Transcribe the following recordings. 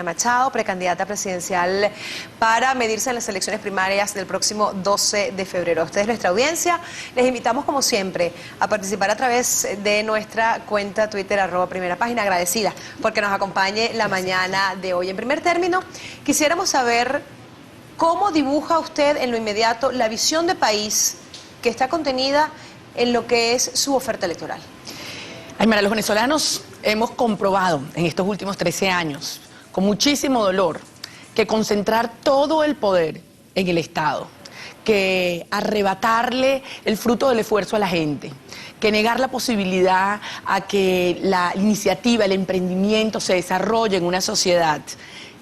Machado, precandidata presidencial para medirse en las elecciones primarias del próximo 12 de febrero. A ustedes, nuestra audiencia, les invitamos como siempre a participar a través de nuestra cuenta Twitter @primerapágina. Agradecida porque nos acompañe la mañana de hoy. En primer término, quisiéramos saber cómo dibuja usted en lo inmediato la visión de país que está contenida en lo que es su oferta electoral. Aymara, los venezolanos hemos comprobado en estos últimos 13 años con muchísimo dolor, que concentrar todo el poder en el Estado, que arrebatarle el fruto del esfuerzo a la gente, que negar la posibilidad a que la iniciativa, el emprendimiento se desarrolle en una sociedad,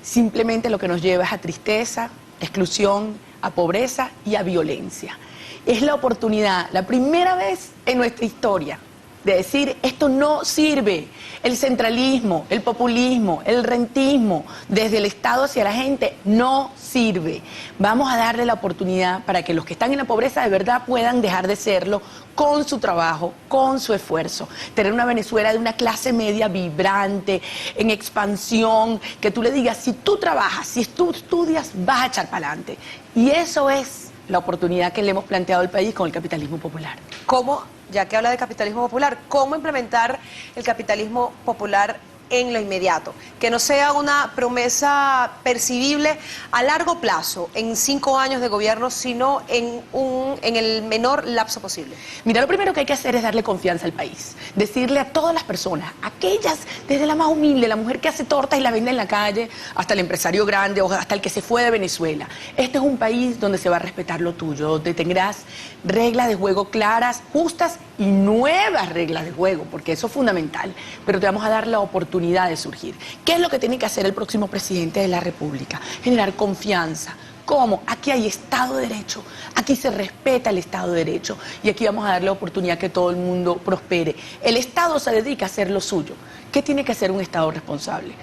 simplemente lo que nos lleva es a tristeza, exclusión, a pobreza y a violencia. Es la oportunidad, la primera vez en nuestra historia, de decir, esto no sirve. El centralismo, el populismo, el rentismo, desde el Estado hacia la gente, no sirve. Vamos a darle la oportunidad para que los que están en la pobreza de verdad puedan dejar de serlo con su trabajo, con su esfuerzo. Tener una Venezuela de una clase media vibrante, en expansión, que tú le digas, si tú trabajas, si tú estudias, vas a echar para adelante. Y eso es la oportunidad que le hemos planteado al país con el capitalismo popular. ¿Cómo, ya que habla de capitalismo popular, cómo implementar el capitalismo popular en lo inmediato? Que no sea una promesa percibible a largo plazo, en 5 años de gobierno, sino en el menor lapso posible. Mira, lo primero que hay que hacer es darle confianza al país. Decirle a todas las personas, aquellas, desde la más humilde, la mujer que hace tortas y la vende en la calle, hasta el empresario grande o hasta el que se fue de Venezuela. Este es un país donde se va a respetar lo tuyo, donde tendrás reglas de juego claras, justas y nuevas reglas de juego, porque eso es fundamental. Pero te vamos a dar la oportunidad de surgir. ¿Qué es lo que tiene que hacer el próximo presidente de la República? Generar confianza. ¿Cómo? Aquí hay Estado de Derecho, aquí se respeta el Estado de Derecho y aquí vamos a darle la oportunidad que todo el mundo prospere. El Estado se dedica a hacer lo suyo. ¿Qué tiene que hacer un Estado responsable?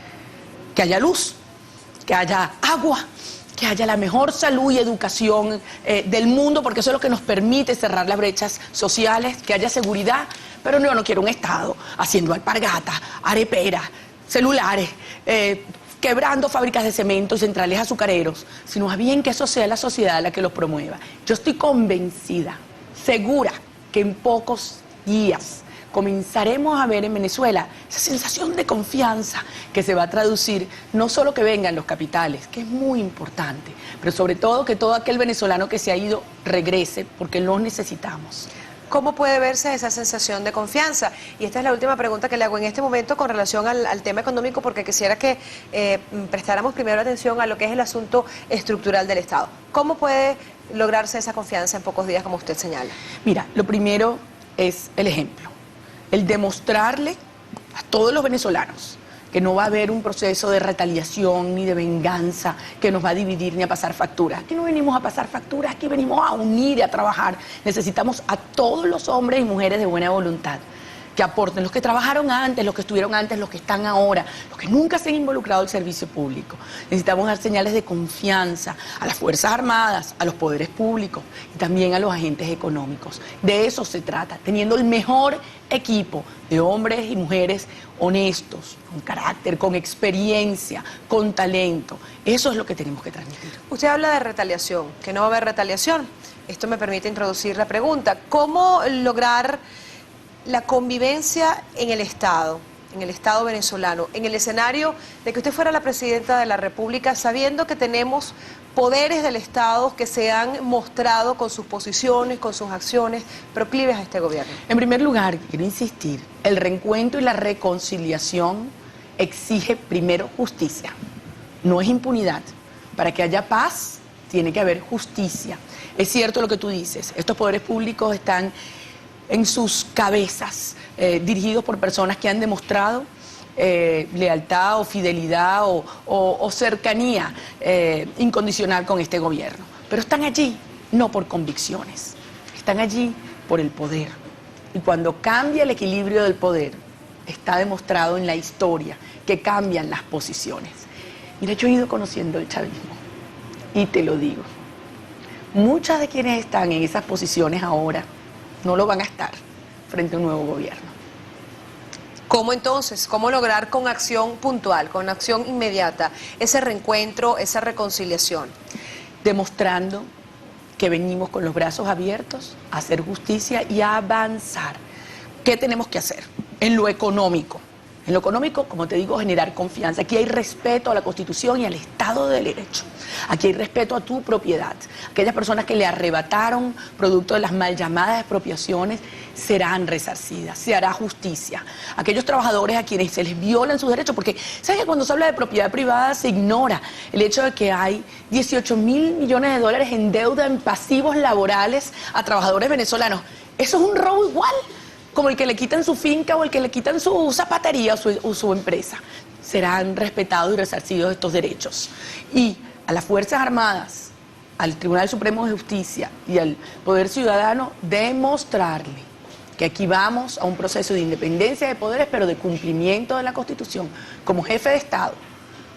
Que haya luz, que haya agua, que haya la mejor salud y educación del mundo, porque eso es lo que nos permite cerrar las brechas sociales, que haya seguridad. Pero no quiero un Estado haciendo alpargatas, areperas, celulares, quebrando fábricas de cemento y centrales azucareros, sino más bien que eso sea la sociedad la que los promueva. Yo estoy convencida, segura, que en pocos días comenzaremos a ver en Venezuela esa sensación de confianza que se va a traducir, no solo que vengan los capitales, que es muy importante, pero sobre todo que todo aquel venezolano que se ha ido regrese, porque los necesitamos. ¿Cómo puede verse esa sensación de confianza? Y esta es la última pregunta que le hago en este momento con relación al tema económico, porque quisiera que prestáramos primero atención a lo que es el asunto estructural del Estado. ¿Cómo puede lograrse esa confianza en pocos días, como usted señala? Mira, lo primero es el ejemplo, el demostrarle a todos los venezolanos que no va a haber un proceso de retaliación ni de venganza que nos va a dividir ni a pasar facturas. Aquí no venimos a pasar facturas, aquí venimos a unir y a trabajar. Necesitamos a todos los hombres y mujeres de buena voluntad que aporten, los que trabajaron antes, los que estuvieron antes, los que están ahora, los que nunca se han involucrado al servicio público. Necesitamos dar señales de confianza a las Fuerzas Armadas, a los poderes públicos y también a los agentes económicos. De eso se trata, teniendo el mejor equipo de hombres y mujeres honestos, con carácter, con experiencia, con talento. Eso es lo que tenemos que transmitir. Usted habla de retaliación, que no va a haber retaliación. Esto me permite introducir la pregunta. ¿Cómo lograr la convivencia en el Estado venezolano, en el escenario de que usted fuera la presidenta de la República, sabiendo que tenemos poderes del Estado que se han mostrado con sus posiciones, con sus acciones proclives a este gobierno? En primer lugar, quiero insistir, el reencuentro y la reconciliación exige primero justicia, no es impunidad. Para que haya paz, tiene que haber justicia. Es cierto lo que tú dices, estos poderes públicos están en sus cabezas, dirigidos por personas que han demostrado lealtad o fidelidad o cercanía incondicional con este gobierno. Pero están allí no por convicciones, están allí por el poder. Y cuando cambia el equilibrio del poder, está demostrado en la historia que cambian las posiciones. Mira, yo he ido conociendo el chavismo y te lo digo, muchas de quienes están en esas posiciones ahora no lo van a estar frente a un nuevo gobierno. ¿Cómo entonces? ¿Cómo lograr con acción puntual, con acción inmediata, ese reencuentro, esa reconciliación? Demostrando que venimos con los brazos abiertos a hacer justicia y a avanzar. ¿Qué tenemos que hacer? En lo económico. En lo económico, como te digo, generar confianza. Aquí hay respeto a la Constitución y al Estado de Derecho. Aquí hay respeto a tu propiedad. Aquellas personas que le arrebataron producto de las mal llamadas expropiaciones serán resarcidas, se hará justicia. Aquellos trabajadores a quienes se les violan sus derechos, porque ¿sabes que cuando se habla de propiedad privada se ignora el hecho de que hay 18.000 millones de dólares en deuda en pasivos laborales a trabajadores venezolanos? Eso es un robo igual como el que le quitan su finca o el que le quitan su zapatería o su empresa. Serán respetados y resarcidos estos derechos. Y a las Fuerzas Armadas, al Tribunal Supremo de Justicia y al Poder Ciudadano, demostrarle que aquí vamos a un proceso de independencia de poderes, pero de cumplimiento de la Constitución. Como jefe de Estado,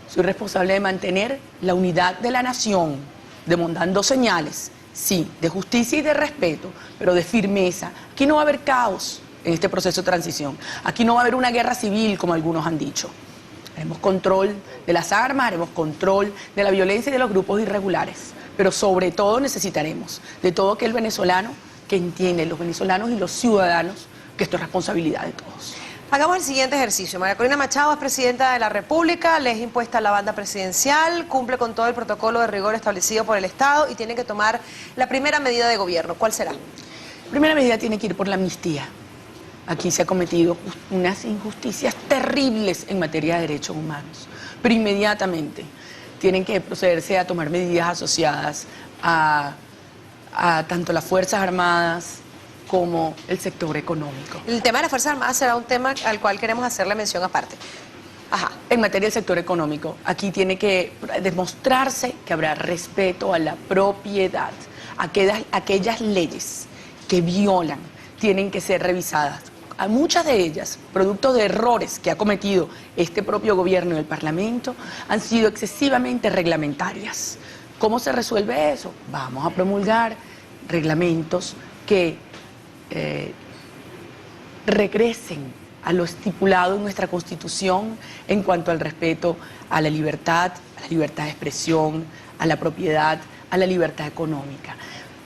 soy responsable de mantener la unidad de la nación, demandando señales, sí, de justicia y de respeto, pero de firmeza. Aquí no va a haber caos en este proceso de transición. Aquí no va a haber una guerra civil, como algunos han dicho. Haremos control de las armas, haremos control de la violencia y de los grupos irregulares. Pero sobre todo necesitaremos de todo aquel venezolano que entiende, los venezolanos y los ciudadanos, que esto es responsabilidad de todos. Hagamos el siguiente ejercicio. María Corina Machado es presidenta de la República, le es impuesta la banda presidencial, cumple con todo el protocolo de rigor establecido por el Estado y tiene que tomar la primera medida de gobierno. ¿Cuál será? La primera medida tiene que ir por la amnistía. Aquí se ha cometido unas injusticias terribles en materia de derechos humanos, pero inmediatamente tienen que procederse a tomar medidas asociadas a tanto las Fuerzas Armadas como el sector económico. El tema de las Fuerzas Armadas será un tema al cual queremos hacerle mención aparte. Ajá. En materia del sector económico, aquí tiene que demostrarse que habrá respeto a la propiedad. Aquellas leyes que violan tienen que ser revisadas. A muchas de ellas, producto de errores que ha cometido este propio gobierno y el Parlamento, han sido excesivamente reglamentarias. ¿Cómo se resuelve eso? Vamos a promulgar reglamentos que regresen a lo estipulado en nuestra Constitución en cuanto al respeto a la libertad de expresión, a la propiedad, a la libertad económica.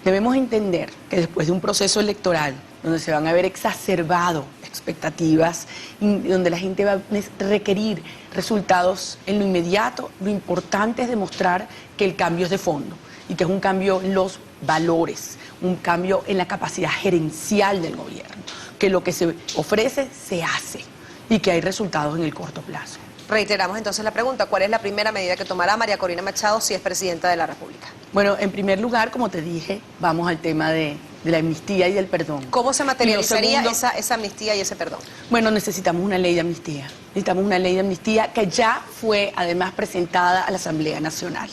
Debemos entender que después de un proceso electoral donde se van a ver exacerbado expectativas, donde la gente va a requerir resultados en lo inmediato, lo importante es demostrar que el cambio es de fondo y que es un cambio en los valores, un cambio en la capacidad gerencial del gobierno, que lo que se ofrece se hace y que hay resultados en el corto plazo. Reiteramos entonces la pregunta, ¿cuál es la primera medida que tomará María Corina Machado si es presidenta de la República? Bueno, en primer lugar, como te dije, vamos al tema de la amnistía y del perdón. ¿Cómo se materializaría esa amnistía y ese perdón? Bueno, necesitamos una ley de amnistía. Necesitamos una ley de amnistía que ya fue además presentada a la Asamblea Nacional.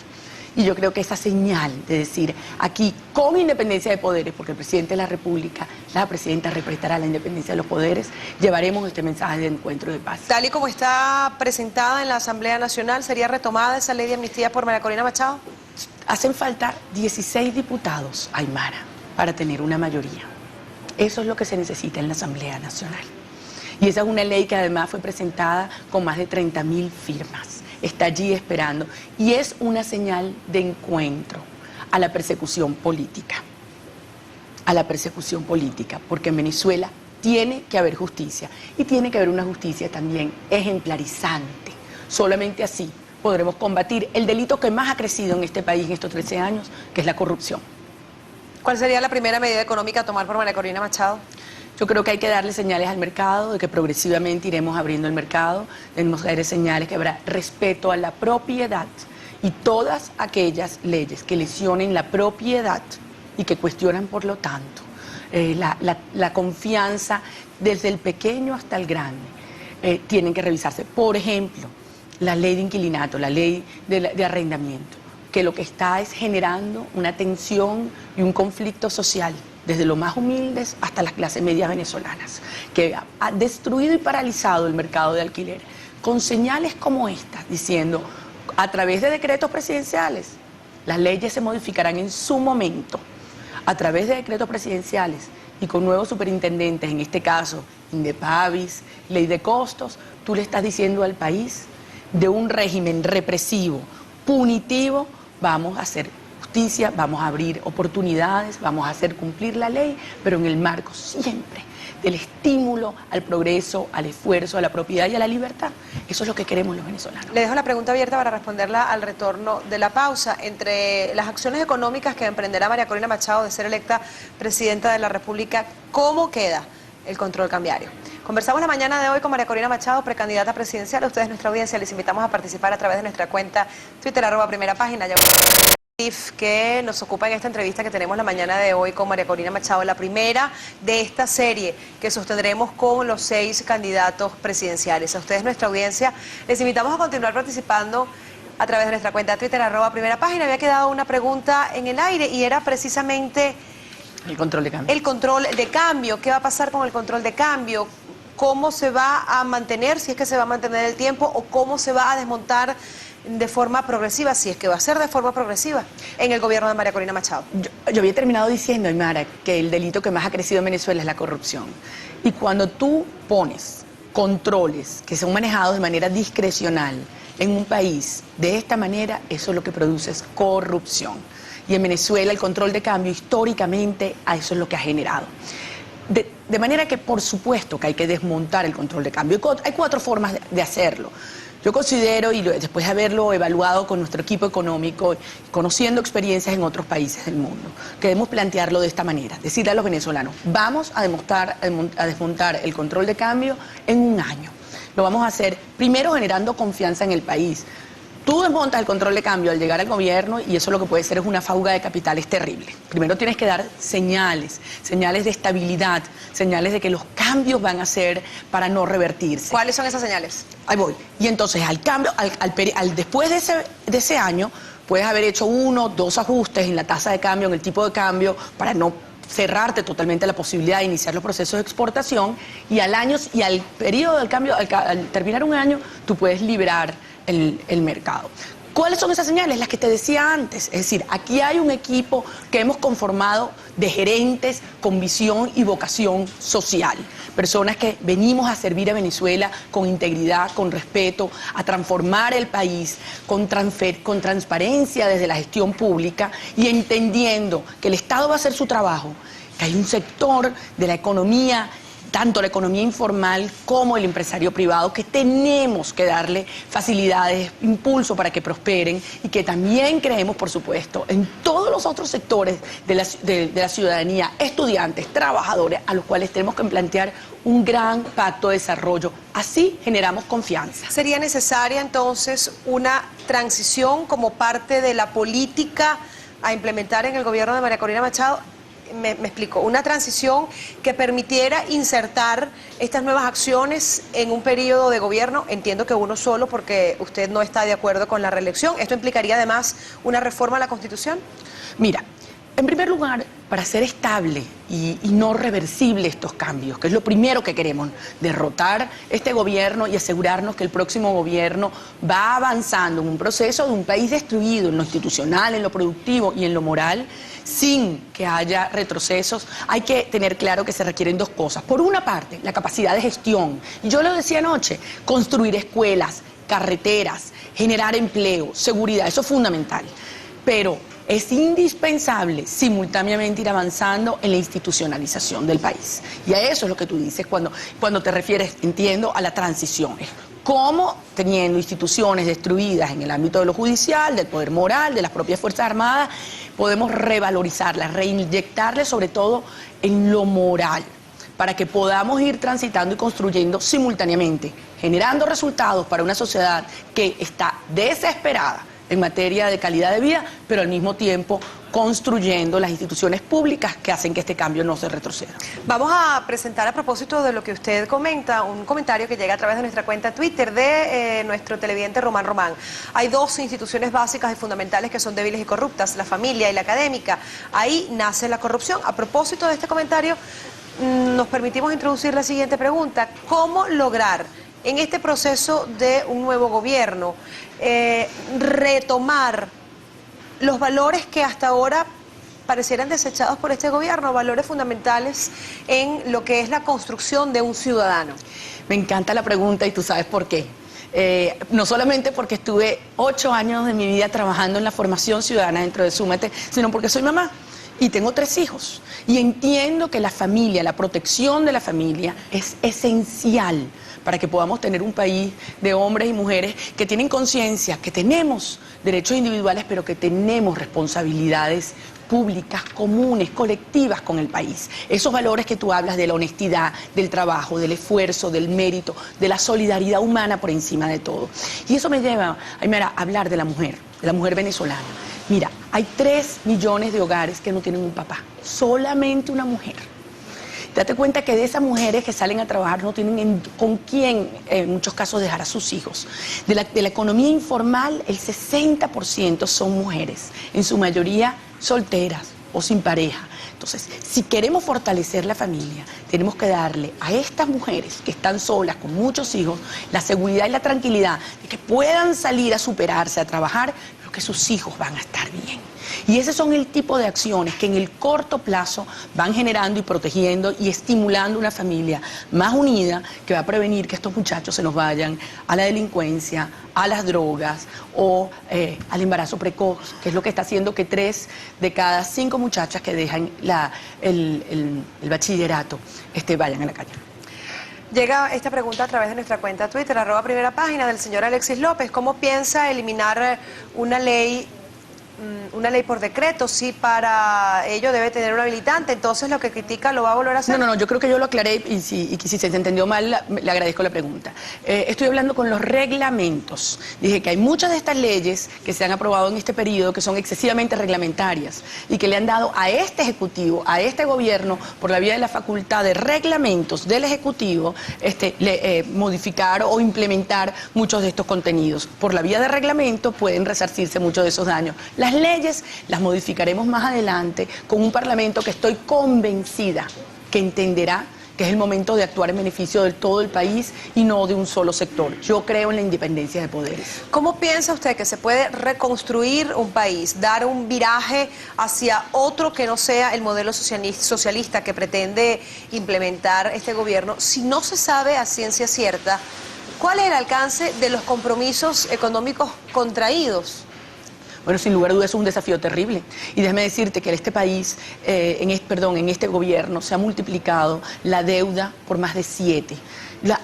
Y yo creo que esa señal de decir aquí con independencia de poderes, porque el presidente de la República, la presidenta respetará la independencia de los poderes, llevaremos este mensaje de encuentro de paz. Tal y como está presentada en la Asamblea Nacional, ¿sería retomada esa ley de amnistía por María Corina Machado? Hacen falta 16 diputados, Aymara, para tener una mayoría. Eso es lo que se necesita en la Asamblea Nacional. Y esa es una ley que además fue presentada con más de 30.000 firmas. Está allí esperando y es una señal de encuentro a la persecución política. A la persecución política, porque en Venezuela tiene que haber justicia y tiene que haber una justicia también ejemplarizante. Solamente así podremos combatir el delito que más ha crecido en este país en estos 13 años, que es la corrupción. ¿Cuál sería la primera medida económica a tomar por María Corina Machado? Yo creo que hay que darle señales al mercado, de que progresivamente iremos abriendo el mercado, tenemos que darle señales que habrá respeto a la propiedad y todas aquellas leyes que lesionen la propiedad y que cuestionan, por lo tanto, la confianza desde el pequeño hasta el grande, tienen que revisarse. Por ejemplo, la ley de inquilinato, la ley de arrendamiento, que lo que está es generando una tensión y un conflicto social, desde los más humildes hasta las clases medias venezolanas, que ha destruido y paralizado el mercado de alquiler, con señales como estas, diciendo, a través de decretos presidenciales, las leyes se modificarán en su momento, a través de decretos presidenciales, y con nuevos superintendentes, en este caso, Indepavis, ley de costos, tú le estás diciendo al país, de un régimen represivo, punitivo, vamos a hacer justicia, vamos a abrir oportunidades, vamos a hacer cumplir la ley, pero en el marco siempre del estímulo al progreso, al esfuerzo, a la propiedad y a la libertad. Eso es lo que queremos los venezolanos. Le dejo la pregunta abierta para responderla al retorno de la pausa. Entre las acciones económicas que emprenderá María Corina Machado de ser electa presidenta de la República, ¿cómo queda el control cambiario? Conversamos la mañana de hoy con María Corina Machado, precandidata presidencial. A ustedes, nuestra audiencia, les invitamos a participar a través de nuestra cuenta Twitter, @primera página. Que nos ocupa en esta entrevista que tenemos la mañana de hoy con María Corina Machado, la primera de esta serie que sostendremos con los 6 candidatos presidenciales. A ustedes, nuestra audiencia, les invitamos a continuar participando a través de nuestra cuenta Twitter, @primera página. Había quedado una pregunta en el aire y era precisamente el control de cambio. El control de cambio. ¿Qué va a pasar con el control de cambio? ¿Cómo se va a mantener, si es que se va a mantener el tiempo, o cómo se va a desmontar de forma progresiva, si es que va a ser de forma progresiva, en el gobierno de María Corina Machado? Yo había terminado diciendo, Aymara, que el delito que más ha crecido en Venezuela es la corrupción. Y cuando tú pones controles que son manejados de manera discrecional en un país de esta manera, eso lo que produce es corrupción. Y en Venezuela el control de cambio históricamente a eso es lo que ha generado. De manera que por supuesto que hay que desmontar el control de cambio. Hay 4 formas de hacerlo. Yo considero, y después de haberlo evaluado con nuestro equipo económico, conociendo experiencias en otros países del mundo, que debemos plantearlo de esta manera, decirle a los venezolanos, vamos a desmontar el control de cambio en un año. Lo vamos a hacer primero generando confianza en el país. Tú desmontas el control de cambio al llegar al gobierno y eso lo que puede ser es una fuga de capitales terrible. Primero tienes que dar señales de estabilidad, señales de que los cambios van a ser para no revertirse. ¿Cuáles son esas señales? Ahí voy. Y entonces al cambio, después de ese año, puedes haber hecho 1 o 2 ajustes en la tasa de cambio, en el tipo de cambio, para no cerrarte totalmente la posibilidad de iniciar los procesos de exportación, y al periodo del cambio, al terminar un año, tú puedes liberar el mercado. ¿Cuáles son esas señales? Las que te decía antes. Es decir, aquí hay un equipo que hemos conformado de gerentes con visión y vocación social. Personas que venimos a servir a Venezuela con integridad, con respeto, a transformar el país, con transparencia desde la gestión pública y entendiendo que el Estado va a hacer su trabajo, que hay un sector de la economía, tanto la economía informal como el empresario privado, que tenemos que darle facilidades, impulso para que prosperen, y que también creemos, por supuesto, en todos los otros sectores de la ciudadanía, estudiantes, trabajadores, a los cuales tenemos que plantear un gran pacto de desarrollo. Así generamos confianza. ¿Sería necesaria entonces una transición como parte de la política a implementar en el gobierno de María Corina Machado? Me explico, una transición que permitiera insertar estas nuevas acciones en un periodo de gobierno, entiendo que uno solo porque usted no está de acuerdo con la reelección. ¿Esto implicaría además una reforma a la Constitución? Mira, en primer lugar, para ser estable y no reversible estos cambios, que es lo primero que queremos, derrotar este gobierno y asegurarnos que el próximo gobierno va avanzando en un proceso de un país destruido en lo institucional, en lo productivo y en lo moral, sin que haya retrocesos. Hay que tener claro que se requieren 2 cosas. Por una parte, la capacidad de gestión. Y yo lo decía anoche, construir escuelas, carreteras, generar empleo, seguridad, eso es fundamental. Pero es indispensable simultáneamente ir avanzando en la institucionalización del país. Y a eso es lo que tú dices cuando te refieres, entiendo, a la transición. Cómo, teniendo instituciones destruidas en el ámbito de lo judicial, del poder moral, de las propias Fuerzas Armadas, podemos revalorizarlas, reinyectarles sobre todo en lo moral, para que podamos ir transitando y construyendo simultáneamente, generando resultados para una sociedad que está desesperada en materia de calidad de vida, pero al mismo tiempo construyendo las instituciones públicas que hacen que este cambio no se retroceda. Vamos a presentar, a propósito de lo que usted comenta, un comentario que llega a través de nuestra cuenta Twitter de nuestro televidente Román Román. Hay 2 instituciones básicas y fundamentales que son débiles y corruptas, la familia y la académica. Ahí nace la corrupción. A propósito de este comentario, nos permitimos introducir la siguiente pregunta. ¿Cómo lograr en este proceso de un nuevo gobierno retomar los valores que hasta ahora parecieran desechados por este gobierno, valores fundamentales en lo que es la construcción de un ciudadano. Me encanta la pregunta y tú sabes por qué. No solamente porque estuve 8 años de mi vida trabajando en la formación ciudadana dentro de Súmate, sino porque soy mamá y tengo 3 hijos. Y entiendo que la familia, la protección de la familia es esencial para que podamos tener un país de hombres y mujeres que tienen conciencia, que tenemos derechos individuales, pero que tenemos responsabilidades públicas, comunes, colectivas con el país. Esos valores que tú hablas de la honestidad, del trabajo, del esfuerzo, del mérito, de la solidaridad humana por encima de todo. Y eso me lleva a hablar de la mujer venezolana. Mira, hay 3 millones de hogares que no tienen un papá, solamente una mujer. Date cuenta que de esas mujeres que salen a trabajar no tienen con quién, en muchos casos, dejar a sus hijos. De la economía informal, el 60% son mujeres, en su mayoría solteras o sin pareja. Entonces, si queremos fortalecer la familia, tenemos que darle a estas mujeres que están solas, con muchos hijos, la seguridad y la tranquilidad de que puedan salir a superarse, a trabajar, pero que sus hijos van a estar bien. Y ese son el tipo de acciones que en el corto plazo van generando y protegiendo y estimulando una familia más unida, que va a prevenir que estos muchachos se nos vayan a la delincuencia, a las drogas o al embarazo precoz, que es lo que está haciendo que 3 de cada 5 muchachas que dejan el bachillerato vayan a la calle. Llega esta pregunta a través de nuestra cuenta Twitter, @primerapágina, del señor Alexis López. ¿Cómo piensa eliminar una ley por decreto? Si para ello debe tener un habilitante, entonces lo que critica lo va a volver a hacer. No, yo creo que yo lo aclaré y si se entendió mal, le agradezco la pregunta. Estoy hablando con los reglamentos. Dije que hay muchas de estas leyes que se han aprobado en este periodo que son excesivamente reglamentarias y que le han dado a este Ejecutivo, a este Gobierno, por la vía de la facultad de reglamentos del Ejecutivo, modificar o implementar muchos de estos contenidos. Por la vía de reglamento pueden resarcirse muchos de esos daños. Las leyes las modificaremos más adelante con un Parlamento que estoy convencida que entenderá que es el momento de actuar en beneficio de todo el país y no de un solo sector. Yo creo en la independencia de poderes. ¿Cómo piensa usted que se puede reconstruir un país, dar un viraje hacia otro que no sea el modelo socialista que pretende implementar este gobierno, si no se sabe a ciencia cierta cuál es el alcance de los compromisos económicos contraídos? Bueno, sin lugar a dudas es un desafío terrible. Y déjame decirte que en este país, en este gobierno, se ha multiplicado la deuda por más de 7.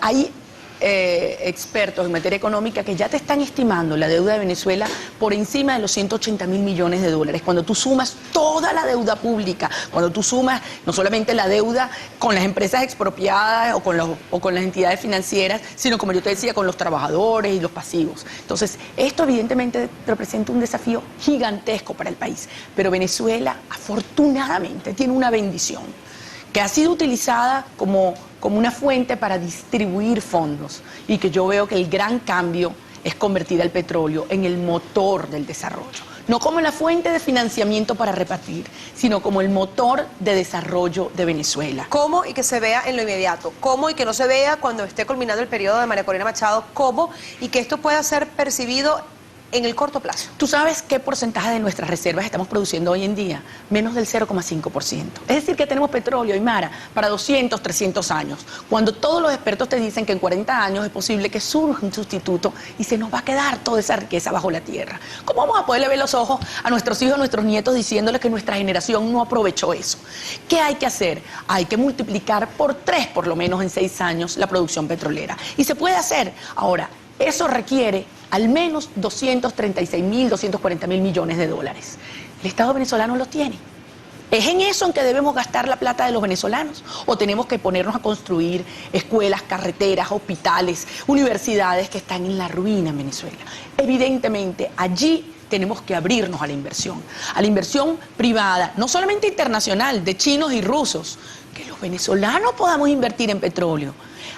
Hay expertos en materia económica que ya te están estimando la deuda de Venezuela por encima de los 180.000 millones de dólares. Cuando tú sumas toda la deuda pública, cuando tú sumas no solamente la deuda con las empresas expropiadas o con las entidades financieras, sino, como yo te decía, con los trabajadores y los pasivos. Entonces, esto evidentemente representa un desafío gigantesco para el país. Pero Venezuela, afortunadamente, tiene una bendición que ha sido utilizada como una fuente para distribuir fondos y que yo veo que el gran cambio es convertir al petróleo en el motor del desarrollo. No como la fuente de financiamiento para repartir, sino como el motor de desarrollo de Venezuela. ¿Cómo? Y que se vea en lo inmediato. ¿Cómo? Y que no se vea cuando esté culminando el periodo de María Corina Machado. ¿Cómo? Y que esto pueda ser percibido en el corto plazo. ¿Tú sabes qué porcentaje de nuestras reservas estamos produciendo hoy en día? Menos del 0,5%. Es decir, que tenemos petróleo, Aymara, para 200, 300 años. Cuando todos los expertos te dicen que en 40 años es posible que surja un sustituto y se nos va a quedar toda esa riqueza bajo la tierra. ¿Cómo vamos a poderle ver los ojos a nuestros hijos, a nuestros nietos, diciéndoles que nuestra generación no aprovechó eso? ¿Qué hay que hacer? Hay que multiplicar por 3, por lo menos en 6 años, la producción petrolera. Y se puede hacer. Ahora, eso requiere al menos 236.000, 240.000 millones de dólares. El Estado venezolano los tiene. ¿Es en eso en que debemos gastar la plata de los venezolanos? ¿O tenemos que ponernos a construir escuelas, carreteras, hospitales, universidades que están en la ruina en Venezuela? Evidentemente, allí tenemos que abrirnos a la inversión privada, no solamente internacional, de chinos y rusos, que los venezolanos podamos invertir en petróleo.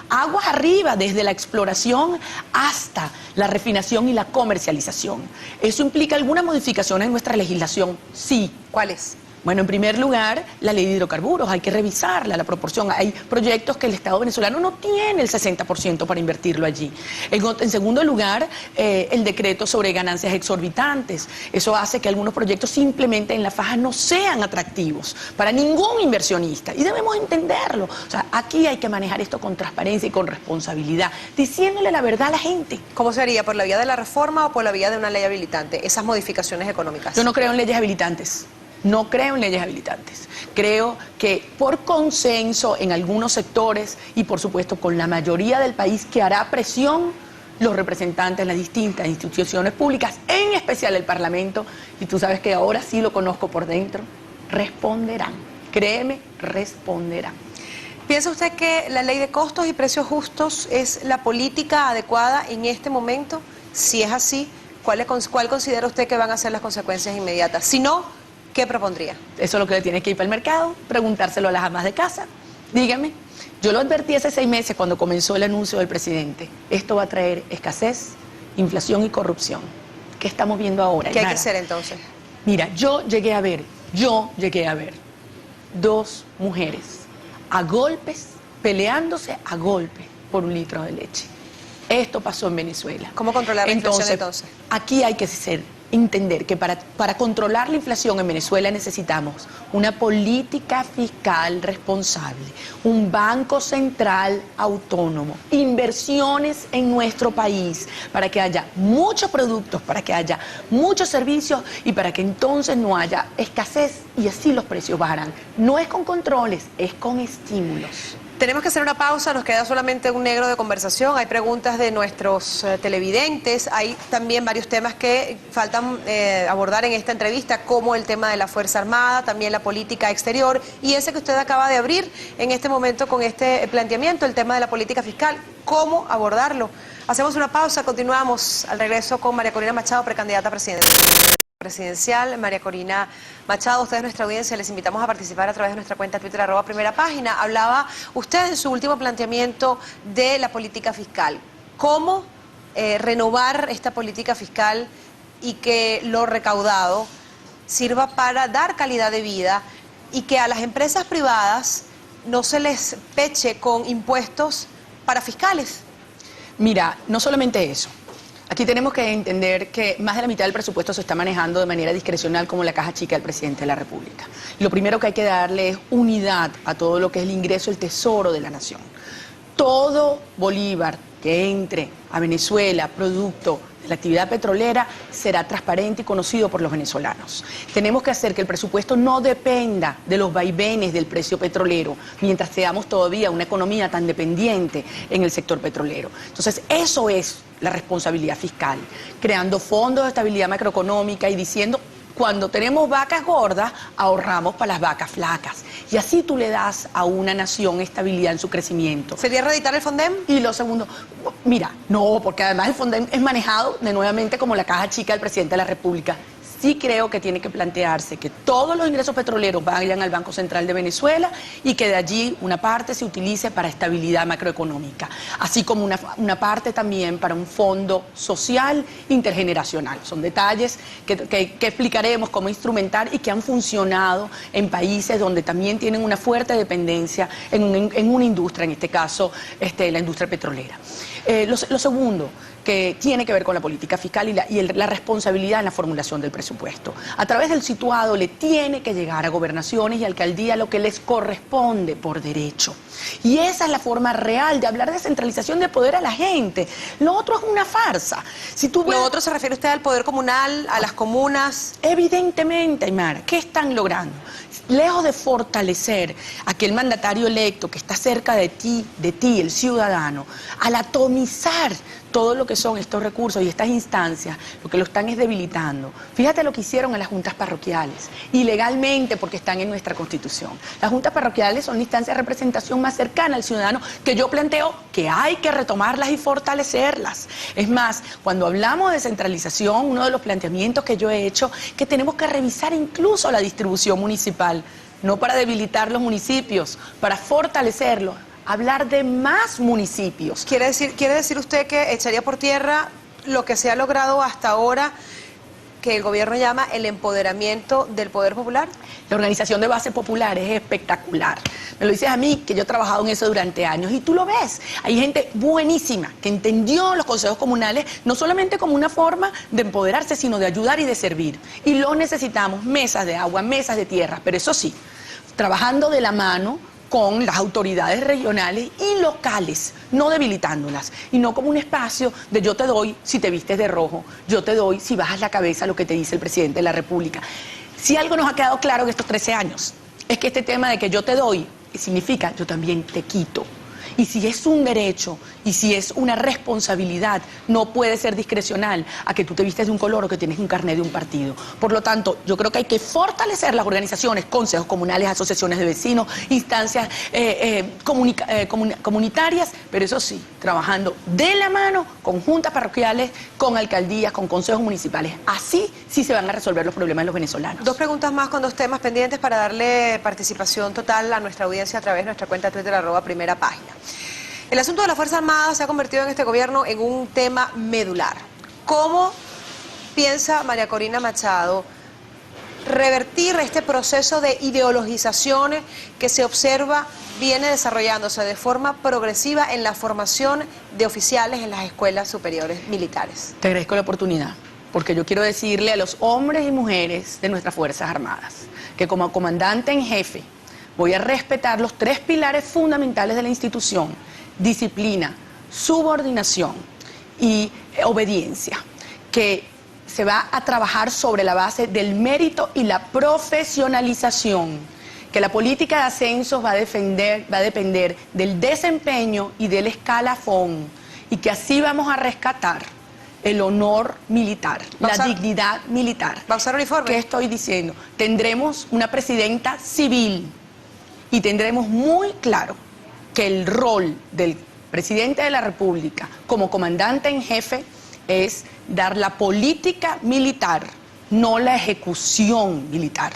Aguas arriba, desde la exploración hasta la refinación y la comercialización. ¿Eso implica alguna modificación en nuestra legislación? Sí. ¿Cuáles? Bueno, en primer lugar, la ley de hidrocarburos, hay que revisarla, la proporción. Hay proyectos que el Estado venezolano no tiene el 60% para invertirlo allí. En segundo lugar, el decreto sobre ganancias exorbitantes. Eso hace que algunos proyectos simplemente en la faja no sean atractivos para ningún inversionista. Y debemos entenderlo. O sea, aquí hay que manejar esto con transparencia y con responsabilidad, diciéndole la verdad a la gente. ¿Cómo sería? ¿Por la vía de la reforma o por la vía de una ley habilitante? Esas modificaciones económicas. Yo no creo en leyes habilitantes. No creo en leyes habilitantes. Creo que por consenso en algunos sectores y por supuesto con la mayoría del país que hará presión, los representantes de las distintas instituciones públicas, en especial el Parlamento, y tú sabes que ahora sí lo conozco por dentro, responderán. Créeme, responderán. ¿Piensa usted que la ley de costos y precios justos es la política adecuada en este momento? Si es así, ¿cuál considera usted que van a ser las consecuencias inmediatas? Si no, ¿qué propondría? Eso es lo que le tiene que ir para el mercado, preguntárselo a las amas de casa. Dígame, yo lo advertí hace 6 meses cuando comenzó el anuncio del presidente. Esto va a traer escasez, inflación y corrupción. ¿Qué estamos viendo ahora? ¿Qué hay que hacer entonces? Mira, yo llegué a ver 2 mujeres a golpes, peleándose a golpes por 1 litro de leche. Esto pasó en Venezuela. ¿Cómo controlar la inflación entonces? Aquí hay que entender que para controlar la inflación en Venezuela necesitamos una política fiscal responsable, un banco central autónomo, inversiones en nuestro país para que haya muchos productos, para que haya muchos servicios y para que entonces no haya escasez y así los precios bajarán. No es con controles, es con estímulos. Tenemos que hacer una pausa, nos queda solamente un negro de conversación, hay preguntas de nuestros televidentes, hay también varios temas que faltan abordar en esta entrevista, como el tema de la Fuerza Armada, también la política exterior y ese que usted acaba de abrir en este momento con este planteamiento, el tema de la política fiscal, ¿cómo abordarlo? Hacemos una pausa, continuamos al regreso con María Corina Machado, precandidata presidencial. María Corina Machado, ustedes, nuestra audiencia, les invitamos a participar a través de nuestra cuenta Twitter, @primerapágina. Hablaba usted en su último planteamiento de la política fiscal. ¿Cómo renovar esta política fiscal y que lo recaudado sirva para dar calidad de vida y que a las empresas privadas no se les peche con impuestos para fiscales? Mira, no solamente eso. Aquí tenemos que entender que más de la mitad del presupuesto se está manejando de manera discrecional como la caja chica del presidente de la República. Y lo primero que hay que darle es unidad a todo lo que es el ingreso, el tesoro de la nación. Todo bolívar que entre a Venezuela, producto de la actividad petrolera, será transparente y conocido por los venezolanos. Tenemos que hacer que el presupuesto no dependa de los vaivenes del precio petrolero, mientras seamos todavía una economía tan dependiente en el sector petrolero. Entonces, eso es la responsabilidad fiscal, creando fondos de estabilidad macroeconómica y diciendo, cuando tenemos vacas gordas, ahorramos para las vacas flacas. Y así tú le das a una nación estabilidad en su crecimiento. ¿Sería reeditar el Fondem? Y lo segundo, mira, no, porque además el Fondem es manejado nuevamente como la caja chica del presidente de la República. Sí creo que tiene que plantearse que todos los ingresos petroleros vayan al Banco Central de Venezuela y que de allí una parte se utilice para estabilidad macroeconómica, así como una parte también para un fondo social intergeneracional. Son detalles que explicaremos cómo instrumentar y que han funcionado en países donde también tienen una fuerte dependencia en una industria, en este caso la industria petrolera. Lo segundo, que tiene que ver con la política fiscal y la responsabilidad en la formulación del presupuesto. A través del situado le tiene que llegar a gobernaciones y alcaldías lo que les corresponde por derecho. Y esa es la forma real de hablar de centralización de poder a la gente. Lo otro es una farsa. Lo otro se refiere usted al poder comunal, a las comunas. Evidentemente, Aymara, ¿qué están logrando? Lejos de fortalecer a aquel mandatario electo que está cerca de ti, el ciudadano, al atomizar todo lo que son estos recursos y estas instancias, lo que lo están es debilitando. Fíjate lo que hicieron en las juntas parroquiales, ilegalmente porque están en nuestra Constitución. Las juntas parroquiales son la instancia de representación más cercana al ciudadano que yo planteo que hay que retomarlas y fortalecerlas. Es más, cuando hablamos de descentralización, uno de los planteamientos que yo he hecho, que tenemos que revisar incluso la distribución municipal, no para debilitar los municipios, para fortalecerlos. Hablar de más municipios. ¿Quiere decir usted que echaría por tierra lo que se ha logrado hasta ahora que el gobierno llama el empoderamiento del poder popular? La organización de base popular es espectacular. Me lo dices a mí, que yo he trabajado en eso durante años, y tú lo ves. Hay gente buenísima que entendió los consejos comunales no solamente como una forma de empoderarse, sino de ayudar y de servir. Y lo necesitamos, mesas de agua, mesas de tierra, pero eso sí, trabajando de la mano con las autoridades regionales y locales, no debilitándolas, y no como un espacio de yo te doy si te vistes de rojo, yo te doy si bajas la cabeza, lo que te dice el presidente de la República. Si algo nos ha quedado claro en estos 13 años, es que este tema de que yo te doy significa yo también te quito. Y si es un derecho y si es una responsabilidad, no puede ser discrecional a que tú te vistes de un color o que tienes un carnet de un partido. Por lo tanto, yo creo que hay que fortalecer las organizaciones, consejos comunales, asociaciones de vecinos, instancias comunitarias, pero eso sí, trabajando de la mano con juntas parroquiales, con alcaldías, con consejos municipales. Así sí se van a resolver los problemas de los venezolanos. Dos preguntas más con dos temas pendientes para darle participación total a nuestra audiencia a través de nuestra cuenta Twitter, @primerapágina. El asunto de las Fuerzas Armadas se ha convertido en este gobierno en un tema medular. ¿Cómo piensa María Corina Machado revertir este proceso de ideologización que se observa viene desarrollándose de forma progresiva en la formación de oficiales en las escuelas superiores militares? Te agradezco la oportunidad, porque yo quiero decirle a los hombres y mujeres de nuestras Fuerzas Armadas que como comandante en jefe voy a respetar los 3 pilares fundamentales de la institución: disciplina, subordinación y obediencia, que se va a trabajar sobre la base del mérito y la profesionalización, que la política de ascensos va a depender del desempeño y del escalafón, y que así vamos a rescatar el honor militar, la dignidad militar. ¿Va a usar uniforme? ¿Qué estoy diciendo? Tendremos una presidenta civil y tendremos muy claro que el rol del presidente de la República como comandante en jefe es dar la política militar, no la ejecución militar.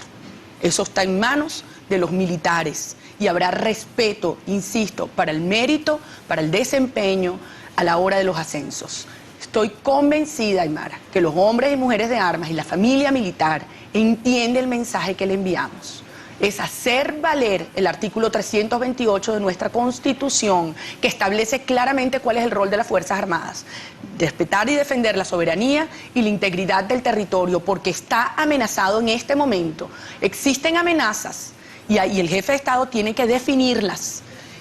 Eso está en manos de los militares y habrá respeto, insisto, para el mérito, para el desempeño a la hora de los ascensos. Estoy convencida, Aymara, que los hombres y mujeres de armas y la familia militar entienden el mensaje que le enviamos. Es hacer valer el artículo 328 de nuestra Constitución, que establece claramente cuál es el rol de las Fuerzas Armadas: respetar y defender la soberanía y la integridad del territorio, porque está amenazado en este momento. Existen amenazas y el jefe de Estado tiene que definirlas,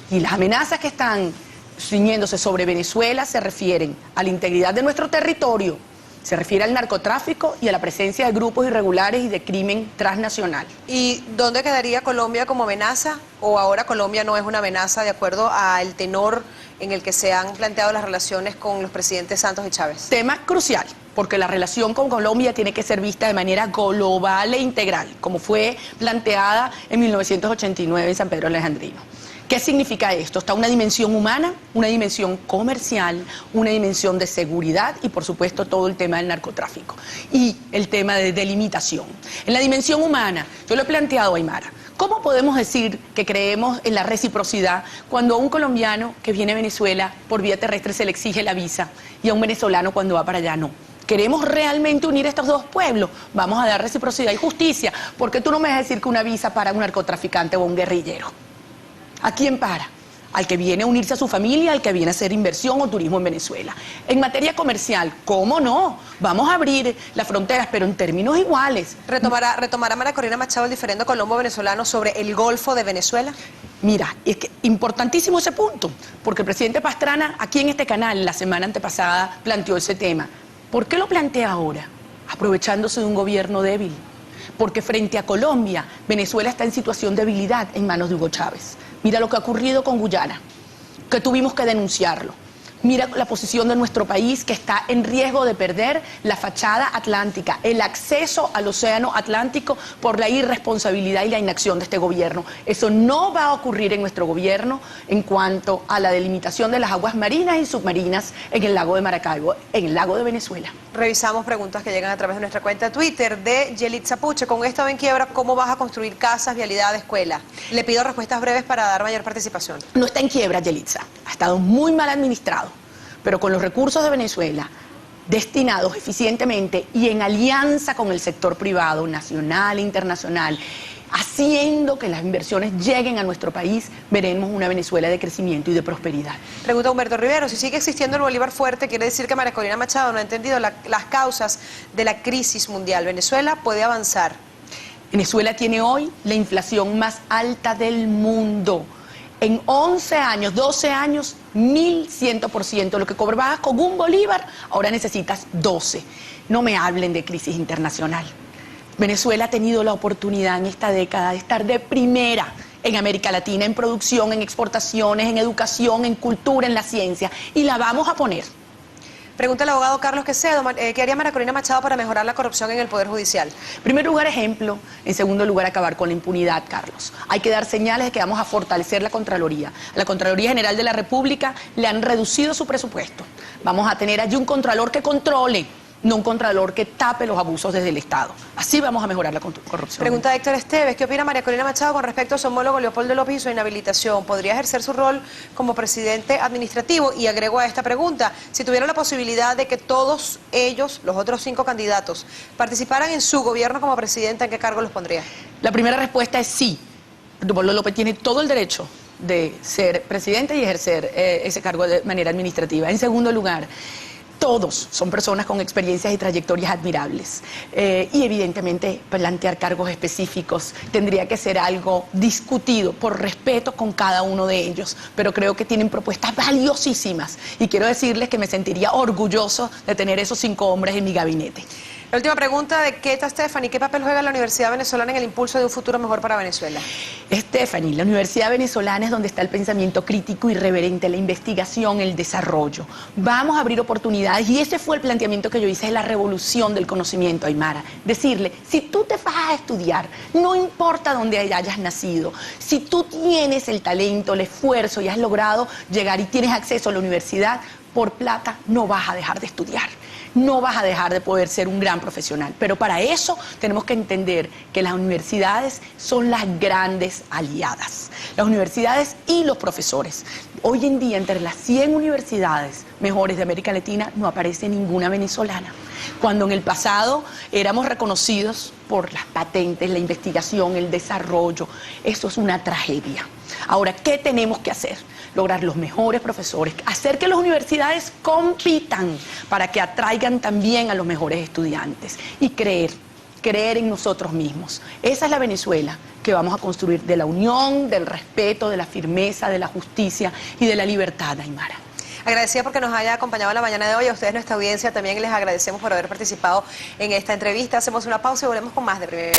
y las amenazas que están ciñéndose sobre Venezuela se refieren a la integridad de nuestro territorio, se refiere al narcotráfico y a la presencia de grupos irregulares y de crimen transnacional. ¿Y dónde quedaría Colombia como amenaza? ¿O ahora Colombia no es una amenaza de acuerdo al tenor en el que se han planteado las relaciones con los presidentes Santos y Chávez? Tema crucial, porque la relación con Colombia tiene que ser vista de manera global e integral, como fue planteada en 1989 en San Pedro Alejandrino. ¿Qué significa esto? Está una dimensión humana, una dimensión comercial, una dimensión de seguridad y, por supuesto, todo el tema del narcotráfico y el tema de delimitación. En la dimensión humana, yo lo he planteado, Aymara, ¿cómo podemos decir que creemos en la reciprocidad cuando a un colombiano que viene a Venezuela por vía terrestre se le exige la visa y a un venezolano cuando va para allá no? ¿Queremos realmente unir estos dos pueblos? Vamos a dar reciprocidad y justicia, porque tú no me vas a decir que una visa para un narcotraficante o un guerrillero. ¿A quién para? Al que viene a unirse a su familia, al que viene a hacer inversión o turismo en Venezuela. En materia comercial, ¿cómo no? Vamos a abrir las fronteras, pero en términos iguales. ¿Retomará María Corina Machado el diferendo colombo-venezolano sobre el Golfo de Venezuela? Mira, es que importantísimo ese punto, porque el presidente Pastrana, aquí en este canal, la semana antepasada, planteó ese tema. ¿Por qué lo plantea ahora? Aprovechándose de un gobierno débil. Porque frente a Colombia, Venezuela está en situación de debilidad en manos de Hugo Chávez. Mira lo que ha ocurrido con Guyana, que tuvimos que denunciarlo. Mira la posición de nuestro país, que está en riesgo de perder la fachada atlántica, el acceso al océano Atlántico por la irresponsabilidad y la inacción de este gobierno. Eso no va a ocurrir en nuestro gobierno en cuanto a la delimitación de las aguas marinas y submarinas en el lago de Maracaibo, en el lago de Venezuela. Revisamos preguntas que llegan a través de nuestra cuenta Twitter de Yelitza Puche. Con esto en quiebra, ¿cómo vas a construir casas, vialidad, escuela? Le pido respuestas breves para dar mayor participación. No está en quiebra, Yelitza. Ha estado muy mal administrado, pero con los recursos de Venezuela destinados eficientemente y en alianza con el sector privado, nacional e internacional, haciendo que las inversiones lleguen a nuestro país, veremos una Venezuela de crecimiento y de prosperidad. Pregunta Humberto Rivero, si sigue existiendo el Bolívar fuerte, quiere decir que María Corina Machado no ha entendido las causas de la crisis mundial. ¿Venezuela puede avanzar? Venezuela tiene hoy la inflación más alta del mundo. En 11 años, 12 años, 1100%. Lo que cobrabas con un bolívar, ahora necesitas 12. No me hablen de crisis internacional. Venezuela ha tenido la oportunidad en esta década de estar de primera en América Latina, en producción, en exportaciones, en educación, en cultura, en la ciencia, y la vamos a poner. Pregunta el abogado Carlos Quecedo, ¿qué haría María Corina Machado para mejorar la corrupción en el Poder Judicial? En primer lugar, ejemplo. En segundo lugar, acabar con la impunidad, Carlos. Hay que dar señales de que vamos a fortalecer la Contraloría. A la Contraloría General de la República le han reducido su presupuesto. Vamos a tener allí un contralor que controle, no un contralor que tape los abusos desde el Estado. Así vamos a mejorar la corrupción. Pregunta Héctor Esteves, ¿qué opina María Corina Machado con respecto a su homólogo Leopoldo López y su inhabilitación? ¿Podría ejercer su rol como presidente administrativo? Y agrego a esta pregunta, si tuviera la posibilidad de que todos ellos, los otros 5 candidatos, participaran en su gobierno como presidenta, ¿en qué cargo los pondría? La primera respuesta es sí. Leopoldo López tiene todo el derecho de ser presidente y ejercer ese cargo de manera administrativa. En segundo lugar, todos son personas con experiencias y trayectorias admirables y evidentemente plantear cargos específicos tendría que ser algo discutido por respeto con cada uno de ellos, pero creo que tienen propuestas valiosísimas y quiero decirles que me sentiría orgulloso de tener esos 5 hombres en mi gabinete. La última pregunta de Keta Stephanie, ¿qué papel juega la Universidad Venezolana en el impulso de un futuro mejor para Venezuela? Stephanie, la Universidad Venezolana es donde está el pensamiento crítico irreverente, la investigación, el desarrollo. Vamos a abrir oportunidades y ese fue el planteamiento que yo hice de la revolución del conocimiento, Aymara. Decirle, si tú te vas a estudiar, no importa dónde hayas nacido, si tú tienes el talento, el esfuerzo y has logrado llegar y tienes acceso a la universidad, por plata no vas a dejar de estudiar. No vas a dejar de poder ser un gran profesional. Pero para eso tenemos que entender que las universidades son las grandes aliadas. Las universidades y los profesores. Hoy en día, entre las 100 universidades mejores de América Latina, no aparece ninguna venezolana. Cuando en el pasado éramos reconocidos por las patentes, la investigación, el desarrollo. Eso es una tragedia. Ahora, ¿qué tenemos que hacer? Lograr los mejores profesores, hacer que las universidades compitan para que atraigan también a los mejores estudiantes y creer en nosotros mismos. Esa es la Venezuela que vamos a construir, de la unión, del respeto, de la firmeza, de la justicia y de la libertad, Aymara. Agradecida porque nos haya acompañado en la mañana de hoy. A ustedes, nuestra audiencia, también les agradecemos por haber participado en esta entrevista. Hacemos una pausa y volvemos con más de Primera.